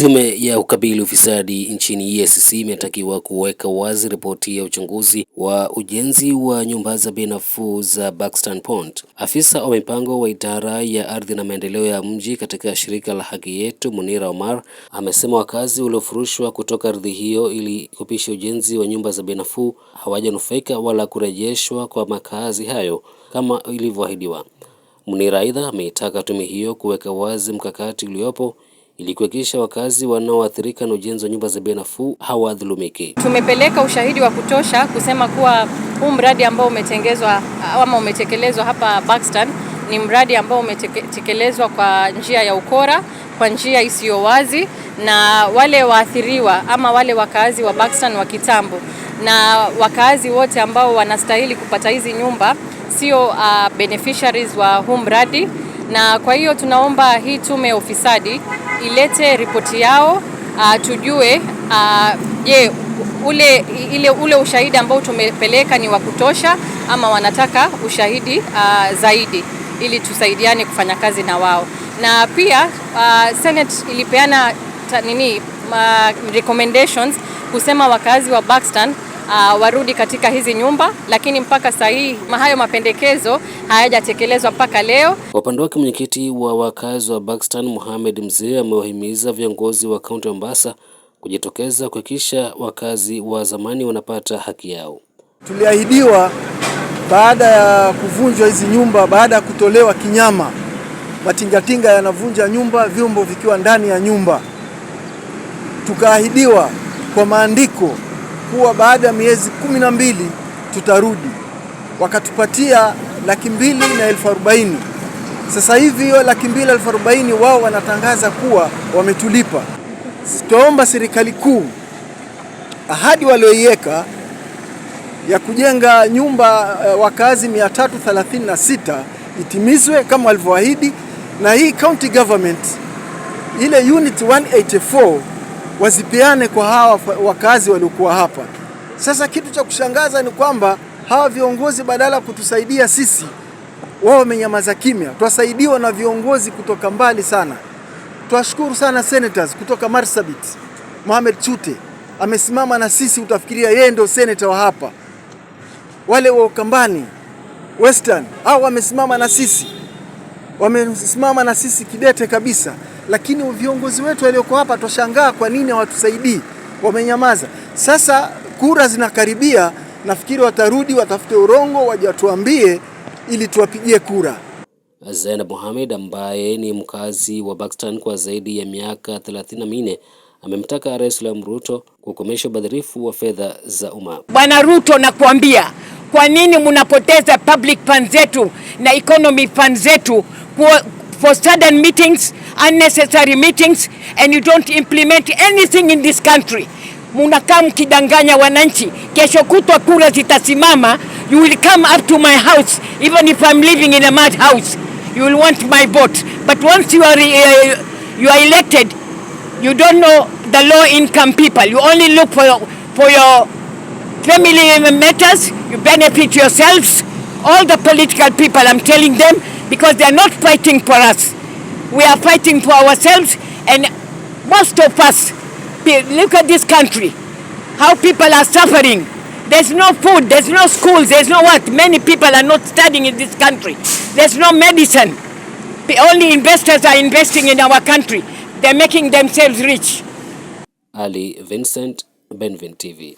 Tume ya ukabili ufisadi nchini EACC imetakiwa kuweka wazi ripoti ya uchunguzi wa ujenzi wa nyumba za bei nafuu za Buxton Point. Afisa wa mipango wa idara ya ardhi na maendeleo ya mji katika shirika la Haki Yetu, Munira Omar, amesema wakazi waliofurushwa kutoka ardhi hiyo ili kupisha ujenzi wa nyumba za bei nafuu hawajanufaika wala kurejeshwa kwa makazi hayo kama ilivyoahidiwa. Munira aidha ameitaka tume hiyo kuweka wazi mkakati uliopo ili kuhakikisha wakazi wanaoathirika na ujenzi wa nyumba za bei nafuu hawadhulumiki. Tumepeleka ushahidi wa kutosha kusema kuwa huu mradi ambao umetengezwa ama umetekelezwa hapa Buxton ni mradi ambao umetekelezwa kwa njia ya ukora, kwa njia isiyo wazi, na wale waathiriwa ama wale wakazi wa Buxton wa kitambo na wakazi wote ambao wanastahili kupata hizi nyumba sio beneficiaries wa huu mradi. Na kwa hiyo tunaomba hii tume ya ufisadi ilete ripoti yao, tujue ule ushahidi ambao tumepeleka ni wa kutosha ama wanataka ushahidi zaidi ili tusaidiane kufanya kazi na wao. Na pia Senate ilipeana recommendations kusema wakazi wa Buxton warudi katika hizi nyumba, lakini mpaka sasa hii hayo mapendekezo hayajatekelezwa mpaka leo. Kwa upande wake, mwenyekiti wa wakazi wa Buxton Mohamed Mzee amewahimiza viongozi wa kaunti ya Mombasa kujitokeza kuhakikisha wakazi wa zamani wanapata haki yao. Tuliahidiwa baada ya kuvunjwa hizi nyumba, baada ya kutolewa kinyama, matingatinga yanavunja nyumba, vyombo vikiwa ndani ya nyumba. Tukaahidiwa kwa maandiko kuwa baada ya miezi 12 tutarudi. Wakatupatia 2,240,000. Sasa hivi hiyo 2,240,000 wao wanatangaza kuwa wametulipa. Tuomba serikali kuu ahadi walioiweka ya kujenga nyumba wakazi 336 itimizwe kama walivyoahidi, na hii county government ile unit 184 wazipeane kwa hawa wakazi waliokuwa hapa. Sasa kitu cha kushangaza ni kwamba hawa viongozi badala kutusaidia sisi, wao wamenyamaza kimya. Twasaidiwa na viongozi kutoka mbali sana. Twashukuru sana senators kutoka Marsabit. Mohamed Chute amesimama na sisi, utafikiria yeye ndio senator wa hapa. Wale wa Ukambani Western hao wamesimama na sisi. Wamesimama na sisi kidete kabisa. Lakini viongozi wetu walioko hapa twashangaa kwa nini hawatusaidii, wamenyamaza. Sasa kura zinakaribia, nafikiri watarudi watafute urongo waje watuambie ili tuwapigie kura. Zainab Mohamed ambaye ni mkazi wa Buxton kwa zaidi ya miaka 34 amemtaka Rais William Ruto kukomesha ubadhirifu wa fedha za umma. Bwana Ruto, nakuambia, kwa nini mnapoteza public funds zetu na economy funds zetu for sudden meetings, unnecessary meetings, and you don't implement anything in this country? Munakaa mkidanganya wananchi. Kesho kutwa kura zitasimama, you will come up to my house, even if I'm living in a mad house, you will want my vote. But once you are elected, you don't know the low income people. You only look for your family matters. You benefit yourselves. All the political people, I'm telling them, because they are not fighting for us. We are fighting for ourselves, and most of us, look at this country, how people are suffering. There's no food, there's no schools, there's no what. Many people are not studying in this country. There's no medicine. Only investors are investing in our country. They're making themselves rich. Ali Vincent, Benvin TV.